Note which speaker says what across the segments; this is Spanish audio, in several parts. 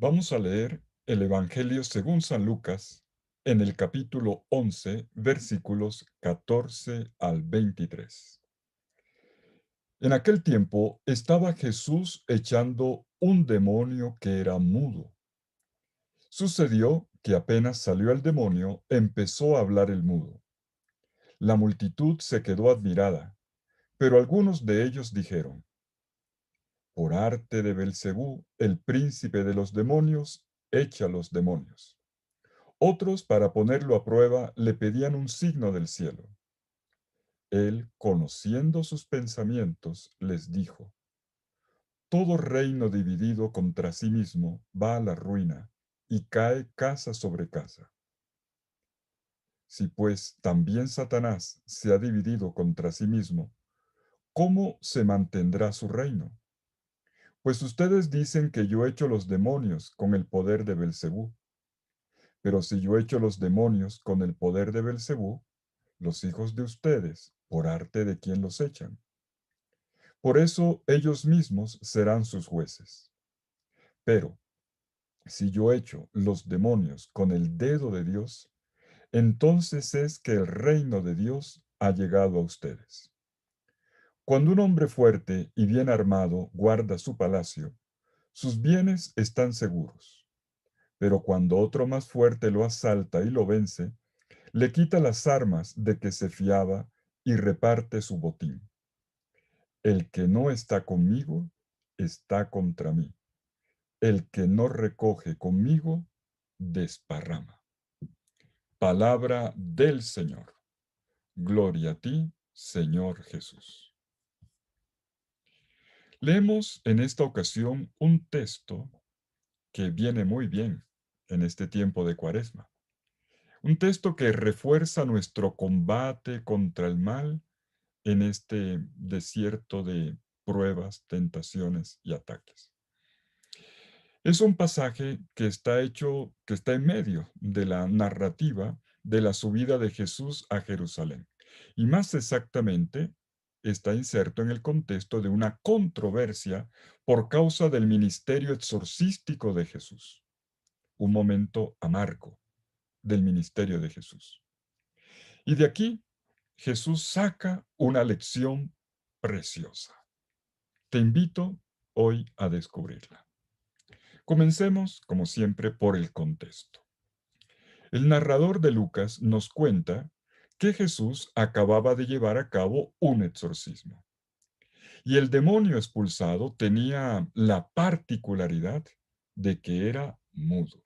Speaker 1: Vamos a leer el Evangelio según San Lucas en el capítulo 11, versículos 14 al 23. En aquel tiempo estaba Jesús echando un demonio que era mudo. Sucedió que apenas salió el demonio, empezó a hablar el mudo. La multitud se quedó admirada, pero algunos de ellos dijeron: por arte de Belcebú, el príncipe de los demonios, echa los demonios. Otros, para ponerlo a prueba, le pedían un signo del cielo. Él, conociendo sus pensamientos, les dijo: todo reino dividido contra sí mismo va a la ruina, y cae casa sobre casa. Si pues también Satanás se ha dividido contra sí mismo, ¿cómo se mantendrá su reino? Pues ustedes dicen que yo echo los demonios con el poder de Belcebú. Pero si yo echo los demonios con el poder de Belcebú, los hijos de ustedes, ¿por arte de quién los echan? Por eso ellos mismos serán sus jueces. Pero si yo echo los demonios con el dedo de Dios, entonces es que el reino de Dios ha llegado a ustedes. Cuando un hombre fuerte y bien armado guarda su palacio, sus bienes están seguros. Pero cuando otro más fuerte lo asalta y lo vence, le quita las armas de que se fiaba y reparte su botín. El que no está conmigo está contra mí. El que no recoge conmigo desparrama. Palabra del Señor. Gloria a ti, Señor Jesús. Leemos en esta ocasión un texto que viene muy bien en este tiempo de Cuaresma. Un texto que refuerza nuestro combate contra el mal en este desierto de pruebas, tentaciones y ataques. Es un pasaje que está hecho, que está en medio de la narrativa de la subida de Jesús a Jerusalén. Y más exactamente, está inserto en el contexto de una controversia por causa del ministerio exorcístico de Jesús. Un momento amargo del ministerio de Jesús. Y de aquí, Jesús saca una lección preciosa. Te invito hoy a descubrirla. Comencemos, como siempre, por el contexto. El narrador de Lucas nos cuenta que Jesús acababa de llevar a cabo un exorcismo. Y el demonio expulsado tenía la particularidad de que era mudo.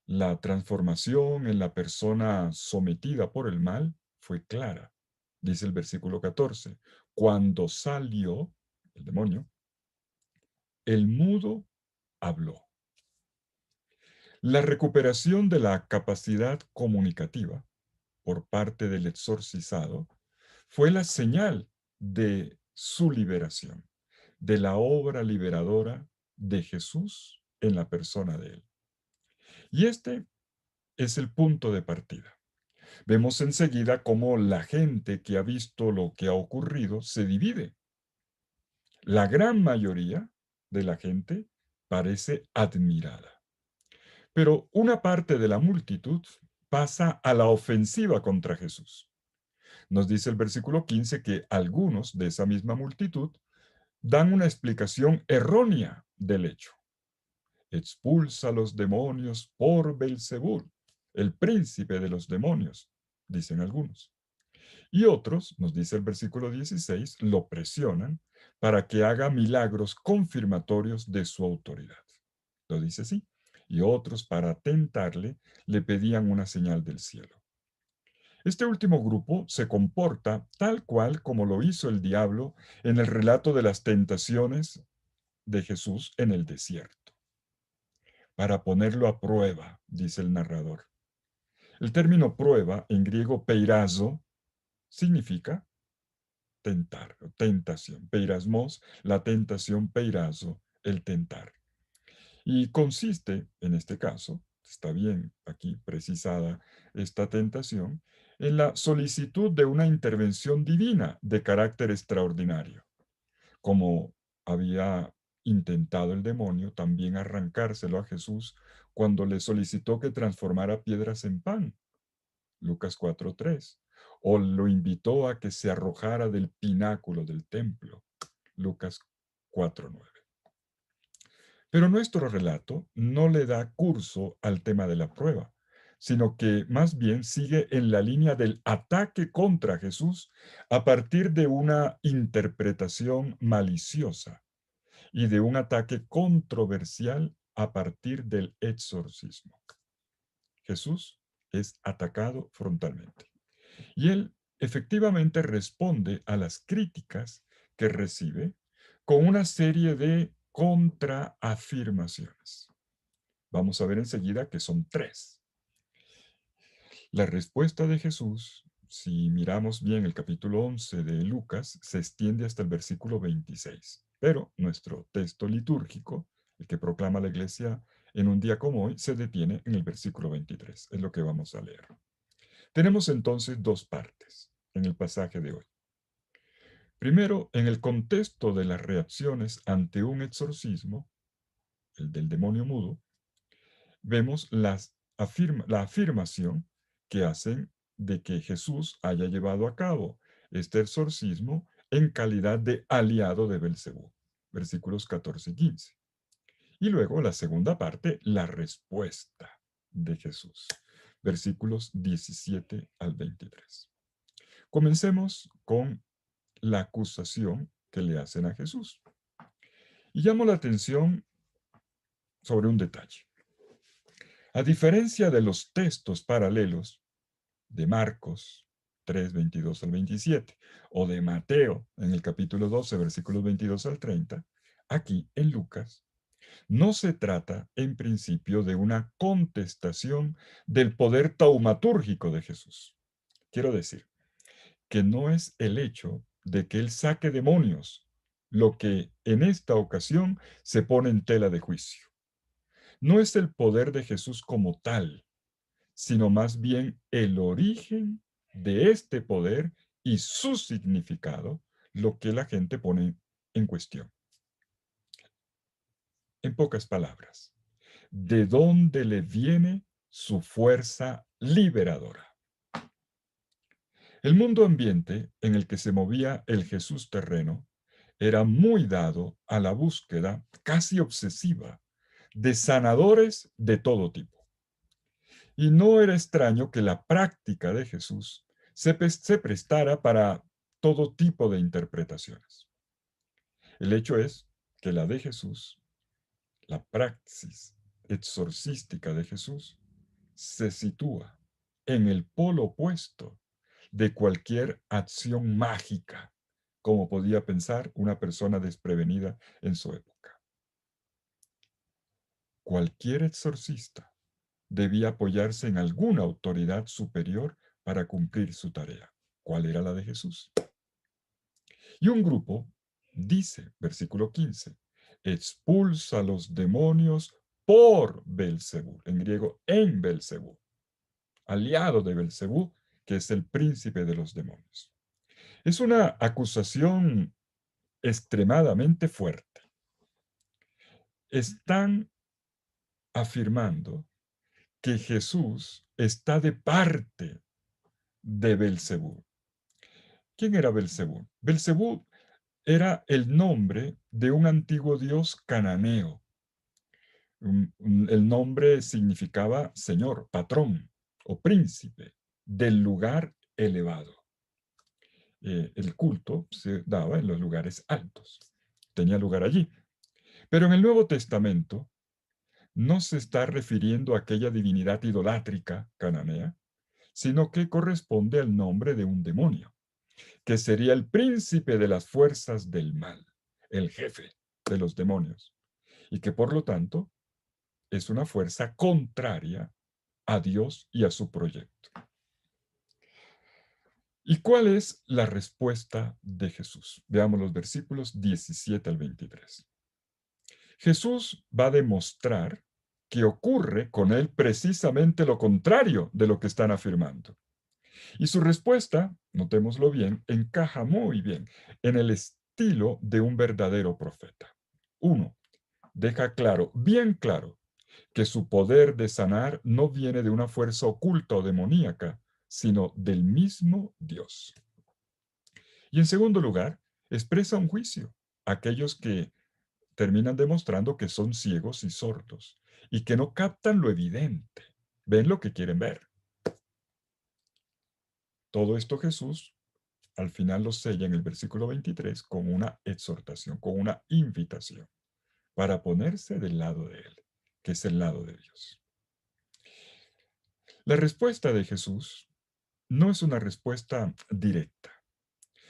Speaker 1: La transformación en la persona sometida por el mal fue clara. Dice el versículo 14: cuando salió el demonio, el mudo habló. La recuperación de la capacidad comunicativa por parte del exorcizado fue la señal de su liberación, de la obra liberadora de Jesús en la persona de él. Y este es el punto de partida. Vemos enseguida cómo la gente que ha visto lo que ha ocurrido se divide. La gran mayoría de la gente parece admirada. Pero una parte de la multitud pasa a la ofensiva contra Jesús. Nos dice el versículo 15 que algunos de esa misma multitud dan una explicación errónea del hecho. Expulsa a los demonios por Belcebú, el príncipe de los demonios, dicen algunos. Y otros, nos dice el versículo 16, lo presionan para que haga milagros confirmatorios de su autoridad. Lo dice así. Y otros, para tentarle, le pedían una señal del cielo. Este último grupo se comporta tal cual como lo hizo el diablo en el relato de las tentaciones de Jesús en el desierto. Para ponerlo a prueba, dice el narrador. El término prueba, en griego peirazo, significa tentar, tentación. Peirasmos, la tentación, peirazo, el tentar. Y consiste, en este caso, está bien aquí precisada esta tentación, en la solicitud de una intervención divina de carácter extraordinario, como había intentado el demonio también arrancárselo a Jesús cuando le solicitó que transformara piedras en pan, Lucas 4:3, o lo invitó a que se arrojara del pináculo del templo, Lucas 4:9. Pero nuestro relato no le da curso al tema de la prueba, sino que más bien sigue en la línea del ataque contra Jesús a partir de una interpretación maliciosa y de un ataque controversial a partir del exorcismo. Jesús es atacado frontalmente y él efectivamente responde a las críticas que recibe con una serie de contraafirmaciones. Vamos a ver enseguida que son tres. La respuesta de Jesús, si miramos bien el capítulo 11 de Lucas, se extiende hasta el versículo 26. Pero nuestro texto litúrgico, el que proclama la iglesia en un día como hoy, se detiene en el versículo 23. Es lo que vamos a leer. Tenemos entonces dos partes en el pasaje de hoy. Primero, en el contexto de las reacciones ante un exorcismo, el del demonio mudo, vemos la afirmación que hacen de que Jesús haya llevado a cabo este exorcismo en calidad de aliado de Belcebú, versículos 14 y 15. Y luego la segunda parte, la respuesta de Jesús, versículos 17 al 23. Comencemos con la acusación que le hacen a Jesús. Y llamo la atención sobre un detalle. A diferencia de los textos paralelos de Marcos 3, 22 al 27, o de Mateo en el capítulo 12, versículos 22 al 30, aquí en Lucas, no se trata en principio de una contestación del poder taumatúrgico de Jesús. Quiero decir, que no es el hecho de que él saque demonios lo que en esta ocasión se pone en tela de juicio. No es el poder de Jesús como tal, sino más bien el origen de este poder y su significado, lo que la gente pone en cuestión. En pocas palabras, ¿de dónde le viene su fuerza liberadora? El mundo ambiente en el que se movía el Jesús terreno era muy dado a la búsqueda casi obsesiva de sanadores de todo tipo. Y no era extraño que la práctica de Jesús se prestara para todo tipo de interpretaciones. El hecho es que la de Jesús, la praxis exorcística de Jesús, se sitúa en el polo opuesto de cualquier acción mágica, como podía pensar una persona desprevenida en su época. Cualquier exorcista debía apoyarse en alguna autoridad superior para cumplir su tarea. ¿Cuál era la de Jesús? Y un grupo dice, versículo 15, expulsa los demonios por Belcebú, en griego en Belcebú, aliado de Belcebú, que es el príncipe de los demonios. Es una acusación extremadamente fuerte. Están afirmando que Jesús está de parte de Belcebú. ¿Quién era Belcebú? Belcebú era el nombre de un antiguo dios cananeo. El nombre significaba señor, patrón o príncipe del lugar elevado. El culto se daba en los lugares altos. Tenía lugar allí. Pero en el Nuevo Testamento no se está refiriendo a aquella divinidad idolátrica cananea, sino que corresponde al nombre de un demonio, que sería el príncipe de las fuerzas del mal, el jefe de los demonios, y que por lo tanto es una fuerza contraria a Dios y a su proyecto. ¿Y cuál es la respuesta de Jesús? Veamos los versículos 17 al 23. Jesús va a demostrar que ocurre con él precisamente lo contrario de lo que están afirmando. Y su respuesta, notémoslo bien, encaja muy bien en el estilo de un verdadero profeta. 1. Deja claro, bien claro, que su poder de sanar no viene de una fuerza oculta o demoníaca, sino del mismo Dios. Y en segundo lugar, expresa un juicio a aquellos que terminan demostrando que son ciegos y sordos y que no captan lo evidente, ven lo que quieren ver. Todo esto Jesús al final lo sella en el versículo 23 con una exhortación, con una invitación para ponerse del lado de Él, que es el lado de Dios. La respuesta de Jesús no es una respuesta directa.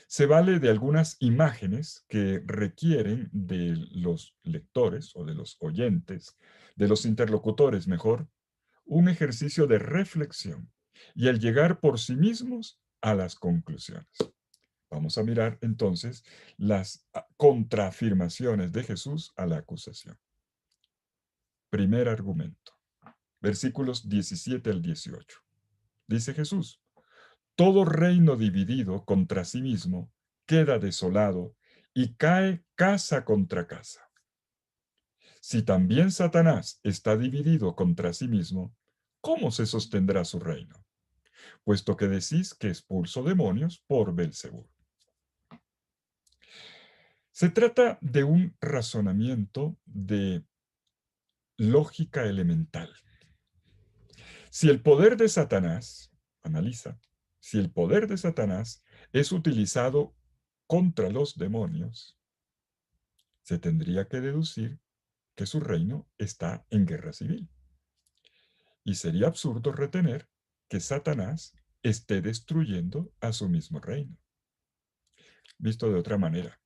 Speaker 1: Se vale de algunas imágenes que requieren de los lectores o de los oyentes, de los interlocutores mejor, un ejercicio de reflexión y el llegar por sí mismos a las conclusiones. Vamos a mirar entonces las contraafirmaciones de Jesús a la acusación. Primer argumento, versículos 17 al 18. Dice Jesús: todo reino dividido contra sí mismo queda desolado y cae casa contra casa. Si también Satanás está dividido contra sí mismo, ¿cómo se sostendrá su reino? Puesto que decís que expulso demonios por Belcebú. Se trata de un razonamiento de lógica elemental. Si el poder de Satanás, analiza, si el poder de Satanás es utilizado contra los demonios, se tendría que deducir que su reino está en guerra civil. Y sería absurdo retener que Satanás esté destruyendo a su mismo reino. Visto de otra manera,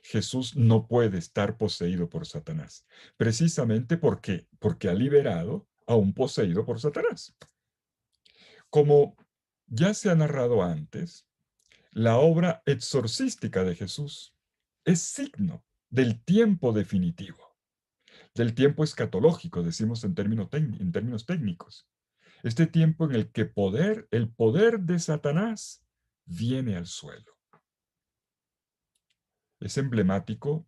Speaker 1: Jesús no puede estar poseído por Satanás, precisamente porque ha liberado a un poseído por Satanás. Como ya se ha narrado antes, la obra exorcística de Jesús es signo del tiempo definitivo, del tiempo escatológico, decimos en términos técnicos. Este tiempo en el que el poder de Satanás viene al suelo. Es emblemático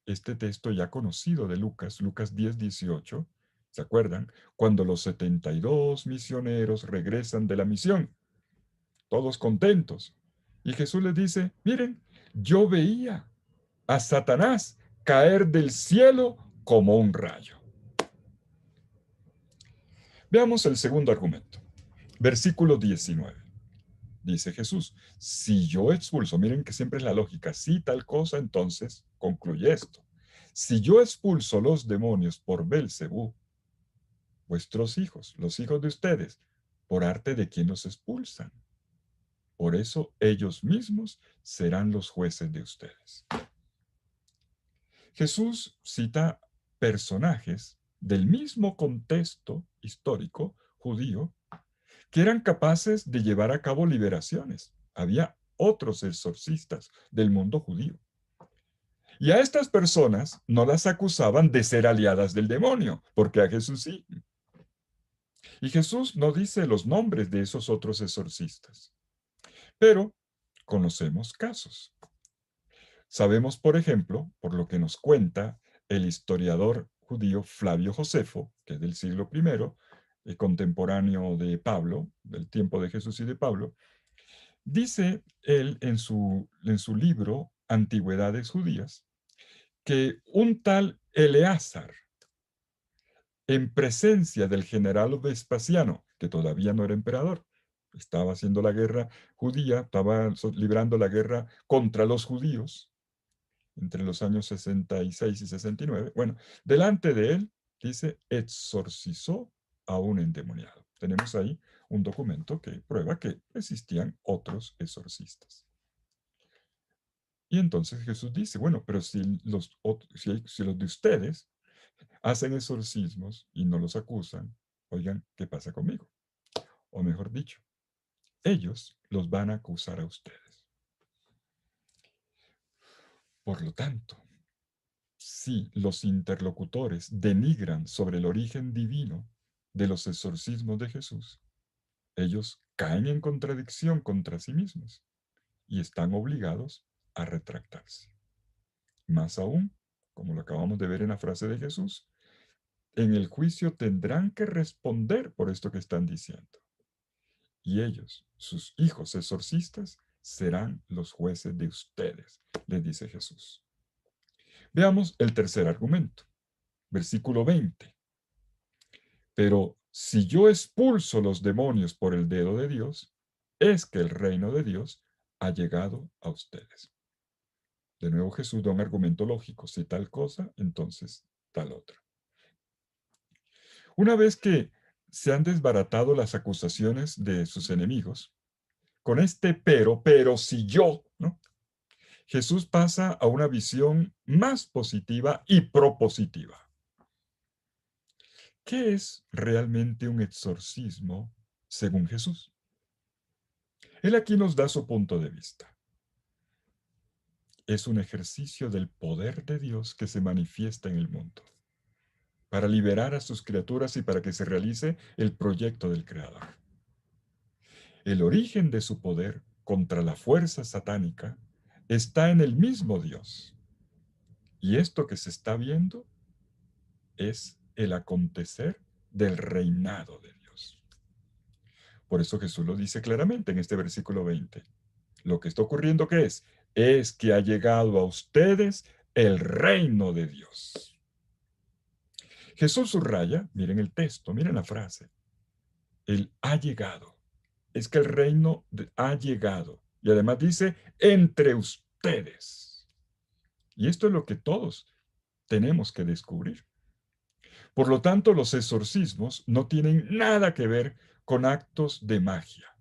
Speaker 1: este texto ya conocido de Lucas, Lucas 10:18, ¿se acuerdan? Cuando los 72 misioneros regresan de la misión, todos contentos. Y Jesús les dice, miren, yo veía a Satanás caer del cielo como un rayo. Veamos el segundo argumento. Versículo 19. Dice Jesús, si yo expulso, miren que siempre es la lógica, si tal cosa, entonces concluye esto. Si yo expulso los demonios por Belcebú, vuestros hijos, los hijos de ustedes, por arte de quien los expulsan. Por eso ellos mismos serán los jueces de ustedes. Jesús cita personajes del mismo contexto histórico judío que eran capaces de llevar a cabo liberaciones. Había otros exorcistas del mundo judío. Y a estas personas no las acusaban de ser aliadas del demonio, porque a Jesús sí. Y Jesús no dice los nombres de esos otros exorcistas, pero conocemos casos. Sabemos, por ejemplo, por lo que nos cuenta el historiador judío Flavio Josefo, que es del siglo I, contemporáneo de Pablo, del tiempo de Jesús y de Pablo, dice él en su libro Antigüedades Judías que un tal Eleazar, en presencia del general Vespasiano, que todavía no era emperador, estaba haciendo la guerra judía, estaba librando la guerra contra los judíos entre los años 66 y 69. Bueno, delante de él, dice, exorcizó a un endemoniado. Tenemos ahí un documento que prueba que existían otros exorcistas. Y entonces Jesús dice, bueno, pero si los de ustedes hacen exorcismos y no los acusan, oigan, ¿qué pasa conmigo? O mejor dicho, ellos los van a acusar a ustedes. Por lo tanto, si los interlocutores denigran sobre el origen divino de los exorcismos de Jesús, ellos caen en contradicción contra sí mismos y están obligados a retractarse. Más aún, como lo acabamos de ver en la frase de Jesús, en el juicio tendrán que responder por esto que están diciendo. Y ellos, sus hijos exorcistas, serán los jueces de ustedes, les dice Jesús. Veamos el tercer argumento, versículo 20. Pero si yo expulso los demonios por el dedo de Dios, es que el reino de Dios ha llegado a ustedes. De nuevo Jesús da un argumento lógico. Si tal cosa, entonces tal otra. Una vez que se han desbaratado las acusaciones de sus enemigos, con este pero si yo, ¿no? Jesús pasa a una visión más positiva y propositiva. ¿Qué es realmente un exorcismo según Jesús? Él aquí nos da su punto de vista. Es un ejercicio del poder de Dios que se manifiesta en el mundo para liberar a sus criaturas y para que se realice el proyecto del Creador. El origen de su poder contra la fuerza satánica está en el mismo Dios. Y esto que se está viendo es el acontecer del reinado de Dios. Por eso Jesús lo dice claramente en este versículo 20. Lo que está ocurriendo, ¿qué es? Es que ha llegado a ustedes el reino de Dios. Jesús subraya, miren el texto, miren la frase, el ha llegado. Es que el reino ha llegado. Y además dice, entre ustedes. Y esto es lo que todos tenemos que descubrir. Por lo tanto, los exorcismos no tienen nada que ver con actos de magia.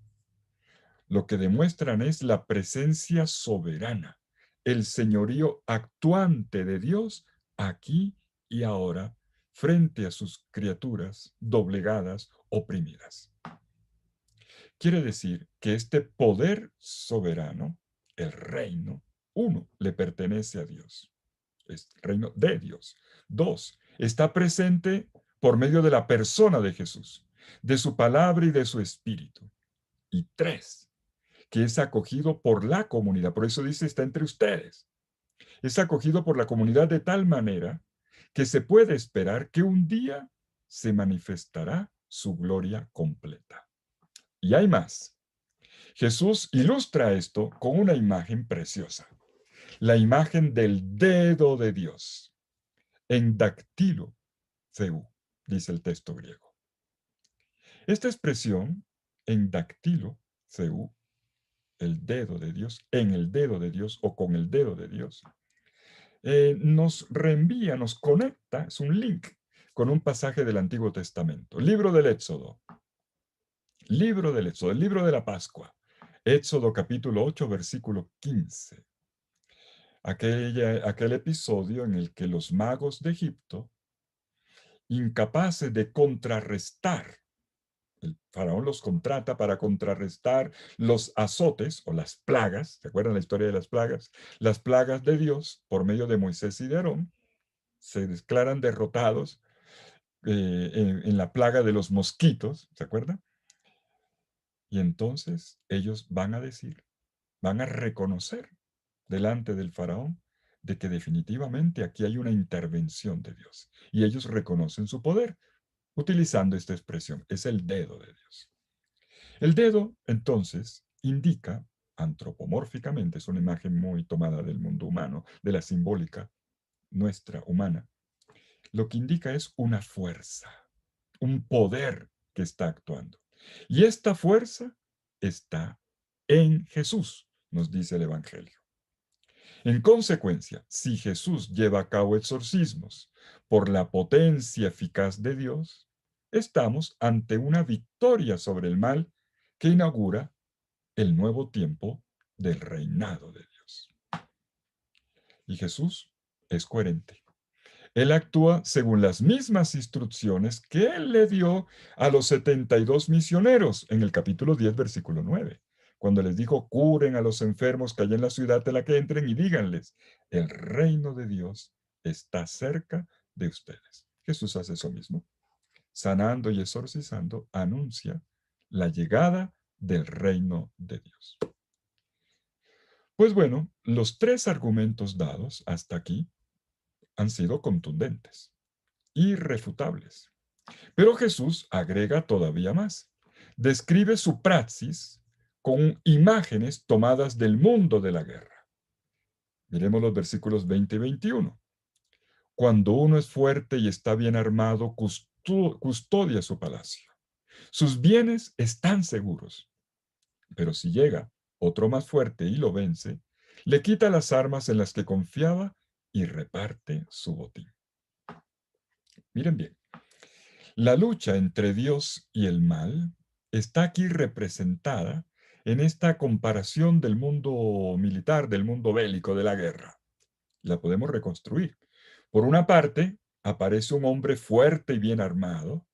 Speaker 1: Lo que demuestran es la presencia soberana, el señorío actuante de Dios aquí y ahora frente a sus criaturas doblegadas, oprimidas. Quiere decir que este poder soberano, el reino, uno, le pertenece a Dios. Es el reino de Dios. Dos, está presente por medio de la persona de Jesús, de su palabra y de su espíritu. Y tres, que es acogido por la comunidad. Por eso dice, está entre ustedes. Es acogido por la comunidad de tal manera que se puede esperar que un día se manifestará su gloria completa. Y hay más. Jesús ilustra esto con una imagen preciosa, la imagen del dedo de Dios, en dactilo theou, dice el texto griego. Esta expresión, en dactilo theou, el dedo de Dios, en el dedo de Dios o con el dedo de Dios, nos reenvía, nos conecta, es un link con un pasaje del Antiguo Testamento, libro del Éxodo, el libro de la Pascua, Éxodo capítulo 8, versículo 15. Aquel episodio en el que los magos de Egipto, incapaces de contrarrestar, el faraón los contrata para contrarrestar los azotes o las plagas, ¿se acuerdan la historia de las plagas? Las plagas de Dios, por medio de Moisés y de Aarón, se declaran derrotados en la plaga de los mosquitos, ¿se acuerdan? Y entonces ellos van a decir, van a reconocer delante del faraón de que definitivamente aquí hay una intervención de Dios. Y ellos reconocen su poder utilizando esta expresión, es el dedo de Dios. El dedo, entonces, indica antropomórficamente, es una imagen muy tomada del mundo humano, de la simbólica nuestra humana, lo que indica es una fuerza, un poder que está actuando. Y esta fuerza está en Jesús, nos dice el Evangelio. En consecuencia, si Jesús lleva a cabo exorcismos por la potencia eficaz de Dios, estamos ante una victoria sobre el mal que inaugura el nuevo tiempo del reinado de Dios. Y Jesús es coherente. Él actúa según las mismas instrucciones que él le dio a los 72 misioneros en el capítulo 10, versículo 9, cuando les dijo, curen a los enfermos que hay en la ciudad de la que entren y díganles, el reino de Dios está cerca de ustedes. Jesús hace eso mismo. Sanando y exorcizando, anuncia la llegada del reino de Dios. Pues bueno, los tres argumentos dados hasta aquí han sido contundentes, irrefutables. Pero Jesús agrega todavía más. Describe su praxis con imágenes tomadas del mundo de la guerra. Miremos los versículos 20 y 21. Cuando uno es fuerte y está bien armado, custodia su palacio. Sus bienes están seguros. Pero si llega otro más fuerte y lo vence, le quita las armas en las que confiaba y reparte su botín. Miren bien, la lucha entre Dios y el mal está aquí representada en esta comparación del mundo militar, del mundo bélico, de la guerra. La podemos reconstruir. Por una parte, aparece un hombre fuerte y bien armado.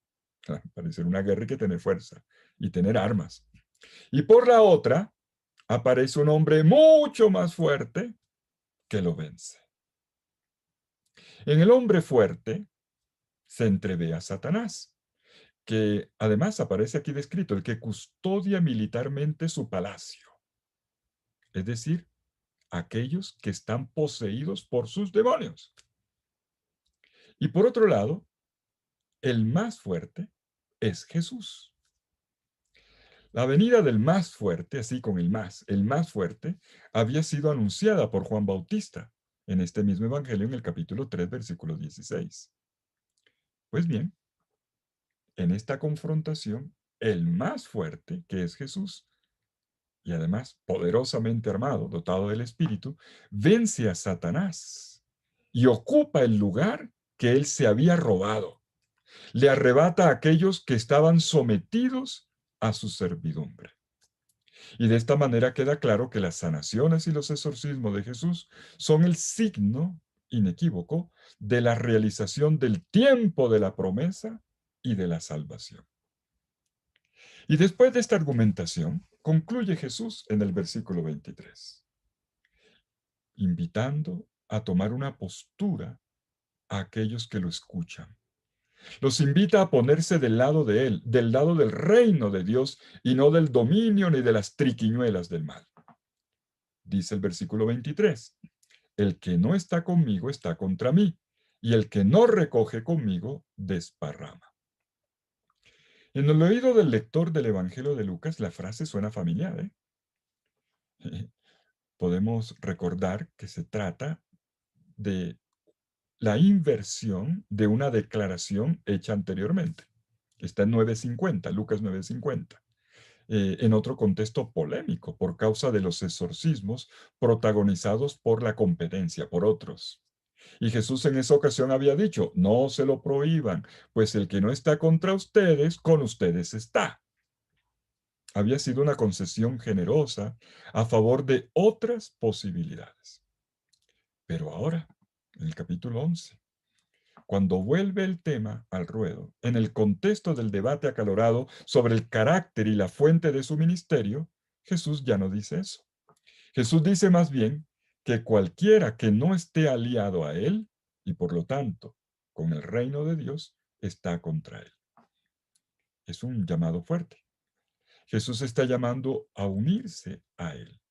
Speaker 1: Para ser una guerra hay que tener fuerza y tener armas. Y por la otra, aparece un hombre mucho más fuerte que lo vence. En el hombre fuerte se entrevé a Satanás, que además aparece aquí descrito, el que custodia militarmente su palacio. Es decir, aquellos que están poseídos por sus demonios. Y por otro lado, el más fuerte es Jesús. La venida del más fuerte, así con el más fuerte, había sido anunciada por Juan Bautista en este mismo evangelio en el capítulo 3, versículo 16. Pues bien, en esta confrontación, el más fuerte, que es Jesús, y además poderosamente armado, dotado del Espíritu, vence a Satanás y ocupa el lugar que él se había robado. Le arrebata a aquellos que estaban sometidos a su servidumbre. Y de esta manera queda claro que las sanaciones y los exorcismos de Jesús son el signo inequívoco de la realización del tiempo de la promesa y de la salvación. Y después de esta argumentación, concluye Jesús en el versículo 23, invitando a tomar una postura a aquellos que lo escuchan. Los invita a ponerse del lado de Él, del lado del reino de Dios y no del dominio ni de las triquiñuelas del mal. Dice el versículo 23, el que no está conmigo está contra mí, y el que no recoge conmigo desparrama. En el oído del lector del Evangelio de Lucas, la frase suena familiar, ¿eh? Podemos recordar que se trata de la inversión de una declaración hecha anteriormente. Está en 9:50, Lucas 9:50. En otro contexto polémico, por causa de los exorcismos protagonizados por la competencia, por otros. Y Jesús en esa ocasión había dicho, no se lo prohíban, pues el que no está contra ustedes, con ustedes está. Había sido una concesión generosa a favor de otras posibilidades. Pero ahora, en el capítulo 11, cuando vuelve el tema al ruedo, en el contexto del debate acalorado sobre el carácter y la fuente de su ministerio, Jesús ya no dice eso. Jesús dice más bien que cualquiera que no esté aliado a él, y por lo tanto con el reino de Dios, está contra él. Es un llamado fuerte. Jesús está llamando a unirse a él.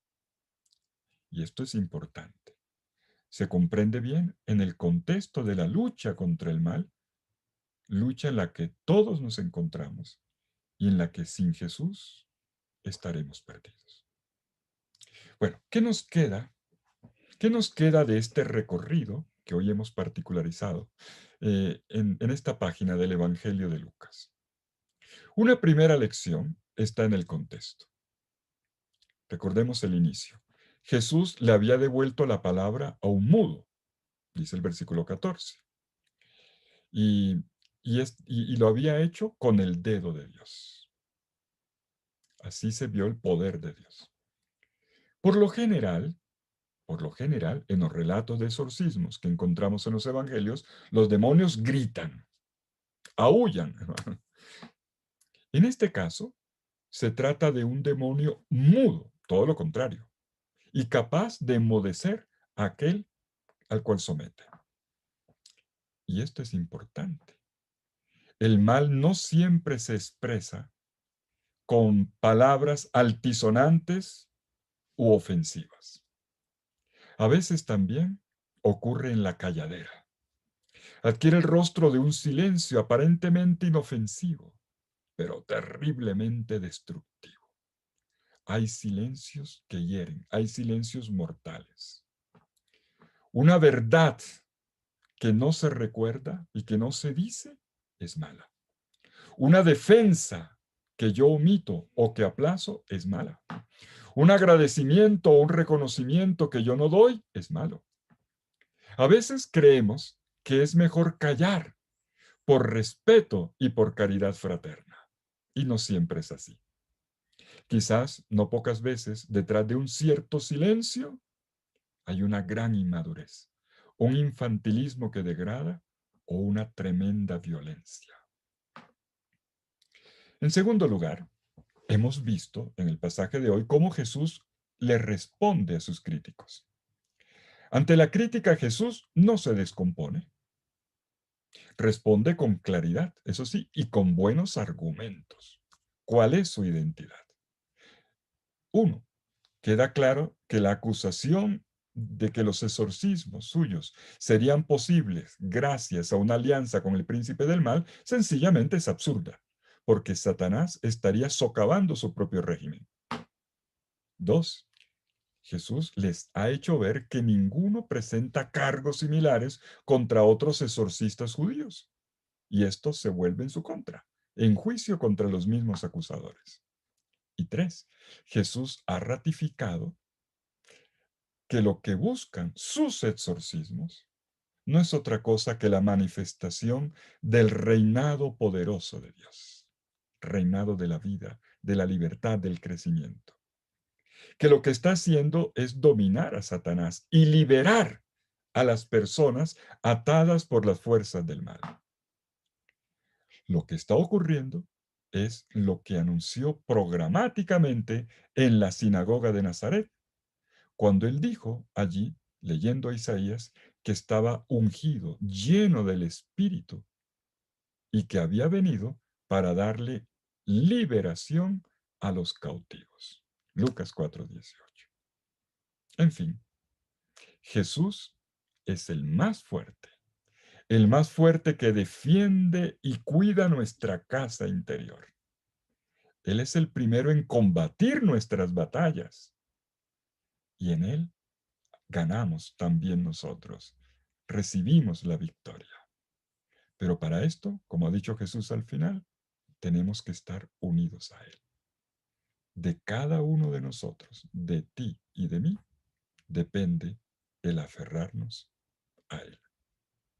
Speaker 1: Y esto es importante. Se comprende bien en el contexto de la lucha contra el mal, lucha en la que todos nos encontramos y en la que sin Jesús estaremos perdidos. Bueno, ¿qué nos queda? ¿Qué nos queda de este recorrido que hoy hemos particularizado en esta página del Evangelio de Lucas? Una primera lección está en el contexto. Recordemos el inicio. Jesús le había devuelto la palabra a un mudo, dice el versículo 14, y lo había hecho con el dedo de Dios. Así se vio el poder de Dios. Por lo general, en los relatos de exorcismos que encontramos en los evangelios, los demonios gritan, aúllan. En este caso, se trata de un demonio mudo, todo lo contrario, y capaz de enmudecer a aquel al cual somete. Y esto es importante. El mal no siempre se expresa con palabras altisonantes u ofensivas. A veces también ocurre en la calladera. Adquiere el rostro de un silencio aparentemente inofensivo, pero terriblemente destructivo. Hay silencios que hieren, hay silencios mortales. Una verdad que no se recuerda y que no se dice es mala. Una defensa que yo omito o que aplazo es mala. Un agradecimiento o un reconocimiento que yo no doy es malo. A veces creemos que es mejor callar por respeto y por caridad fraterna. Y no siempre es así. Quizás, no pocas veces, detrás de un cierto silencio hay una gran inmadurez, un infantilismo que degrada o una tremenda violencia. En segundo lugar, hemos visto en el pasaje de hoy cómo Jesús le responde a sus críticos. Ante la crítica, Jesús no se descompone, responde con claridad, eso sí, y con buenos argumentos. ¿Cuál es su identidad? Uno, queda claro que la acusación de que los exorcismos suyos serían posibles gracias a una alianza con el príncipe del mal, sencillamente es absurda, porque Satanás estaría socavando su propio régimen. Dos, Jesús les ha hecho ver que ninguno presenta cargos similares contra otros exorcistas judíos, y esto se vuelve en su contra, en juicio contra los mismos acusadores. Y tres, Jesús ha ratificado que lo que buscan sus exorcismos no es otra cosa que la manifestación del reinado poderoso de Dios, reinado de la vida, de la libertad, del crecimiento. Que lo que está haciendo es dominar a Satanás y liberar a las personas atadas por las fuerzas del mal. Lo que está ocurriendo es lo que anunció programáticamente en la sinagoga de Nazaret, cuando él dijo allí, leyendo a Isaías, que estaba ungido, lleno del Espíritu, y que había venido para darle liberación a los cautivos. Lucas 4:18. En fin, Jesús es el más fuerte que defiende y cuida nuestra casa interior. Él es el primero en combatir nuestras batallas y en Él ganamos también nosotros, recibimos la victoria. Pero para esto, como ha dicho Jesús al final, tenemos que estar unidos a Él. De cada uno de nosotros, de ti y de mí, depende el aferrarnos a Él.